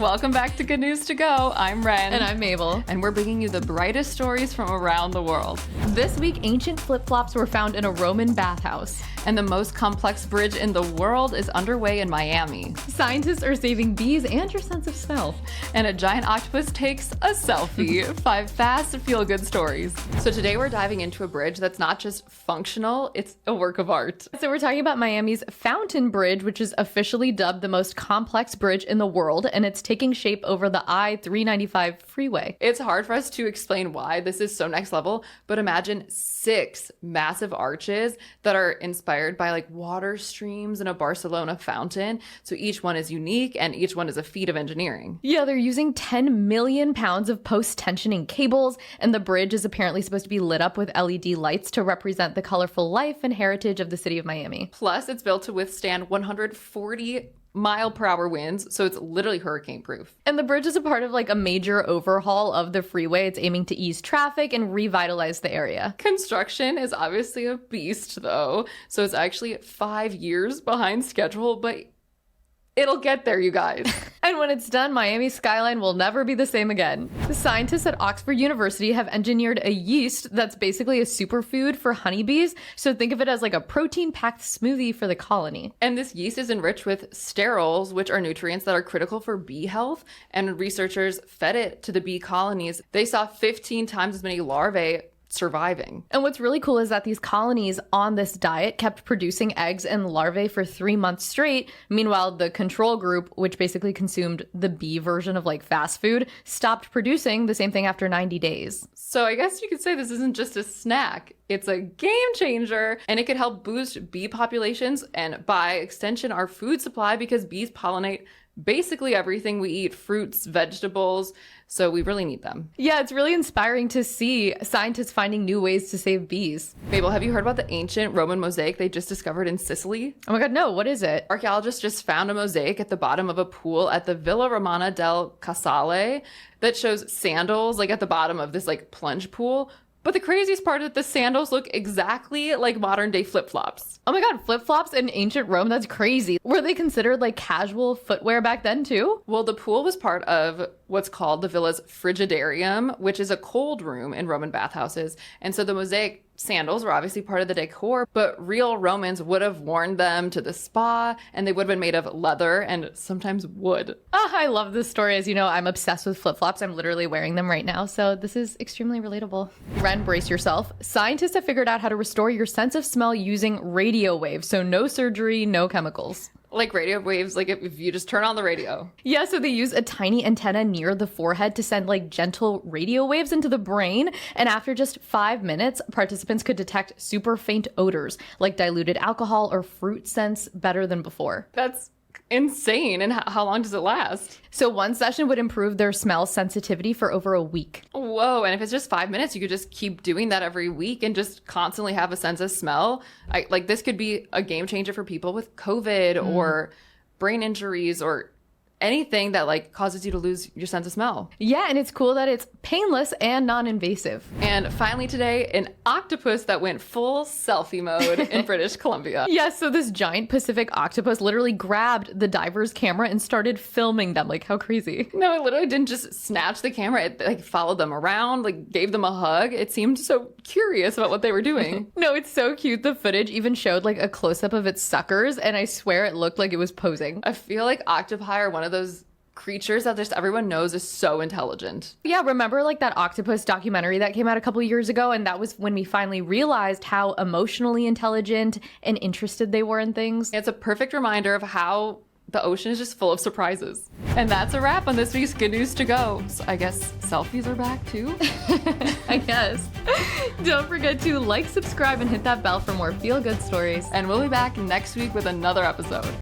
Welcome back to Good News to Go. I'm Ren. And I'm Mabel. And we're bringing you the brightest stories from around the world. This week, ancient flip-flops were found in a Roman bathhouse. And the most complex bridge in the world is underway in Miami. Scientists are saving bees and your sense of smell. And a giant octopus takes a selfie. 5 fast, feel-good stories. So today we're diving into a bridge that's not just functional, it's a work of art. So we're talking about Miami's Fountain Bridge, which is officially dubbed the most complex bridge in the world, and it's taking shape over the I-395 freeway. It's hard for us to explain why this is so next level, but imagine 6 massive arches that are inspired by like water streams in a Barcelona fountain. So each one is unique and each one is a feat of engineering. Yeah, they're using 10 million pounds of post-tensioning cables, and the bridge is apparently supposed to be lit up with LED lights to represent the colorful life and heritage of the city of Miami. Plus, it's built to withstand 140-mile-per-hour winds, so it's literally hurricane-proof. And the bridge is a part of like a major overhaul of the freeway. It's aiming to ease traffic and revitalize the area. Construction is obviously a beast, though, so it's actually 5 years behind schedule, but it'll get there, you guys. And when it's done, Miami's skyline will never be the same again. The scientists at Oxford University have engineered a yeast that's basically a superfood for honeybees. So think of it as like a protein-packed smoothie for the colony. And this yeast is enriched with sterols, which are nutrients that are critical for bee health. And researchers fed it to the bee colonies. They saw 15 times as many larvae surviving. And what's really cool is that these colonies on this diet kept producing eggs and larvae for 3 months straight. Meanwhile, the control group, which basically consumed the bee version of like fast food, stopped producing the same thing after 90 days. So I guess you could say this isn't just a snack. It's a game changer, and it could help boost bee populations and by extension our food supply because bees pollinate basically everything we eat, fruits, vegetables, so we really need them. Yeah, it's really inspiring to see scientists finding new ways to save bees. Mabel, have you heard about the ancient Roman mosaic they just discovered in Sicily? Oh my god, no, what is it? Archaeologists just found a mosaic at the bottom of a pool at the Villa Romana del Casale that shows sandals like at the bottom of this like plunge pool. But the craziest part is that the sandals look exactly like modern day flip-flops. Oh my god, flip-flops in ancient Rome? That's crazy. Were they considered like casual footwear back then too? Well, the pool was part of what's called the villa's frigidarium, which is a cold room in Roman bathhouses. And so the mosaic sandals were obviously part of the decor, but real Romans would have worn them to the spa, and they would have been made of leather and sometimes wood. Oh, I love this story. As you know, I'm obsessed with flip-flops. I'm literally wearing them right now, so this is extremely relatable. Ren, brace yourself. Scientists have figured out how to restore your sense of smell using radio waves, so no surgery, no chemicals. Like radio waves, like if you just turn on the radio. Yeah, so they use a tiny antenna near the forehead to send like gentle radio waves into the brain. And after just 5 minutes, participants could detect super faint odors like diluted alcohol or fruit scents better than before. That's insane. And how long does it last? So one session would improve their smell sensitivity for over a week. Whoa. And if it's just 5 minutes, you could just keep doing that every week and just constantly have a sense of smell. Like this could be a game changer for people with COVID or brain injuries or anything that like causes you to lose your sense of smell. Yeah, and it's cool that it's painless and non-invasive. And finally today, an octopus that went full selfie mode in British Columbia. Yeah, so this giant Pacific octopus literally grabbed the diver's camera and started filming them. Like, how crazy. No, it literally didn't just snatch the camera. It like followed them around, like gave them a hug. It seemed so curious about what they were doing. No, it's so cute. The footage even showed like a close-up of its suckers, and I swear it looked like it was posing. I feel like octopi are one of those creatures that just everyone knows is so intelligent. Yeah, remember like that octopus documentary that came out a couple years ago? And that was when we finally realized how emotionally intelligent and interested they were in things. It's a perfect reminder of how the ocean is just full of surprises. And that's a wrap on this week's Good News to Go. So I guess selfies are back too? I guess. Don't forget to like, subscribe, and hit that bell for more feel-good stories. And we'll be back next week with another episode.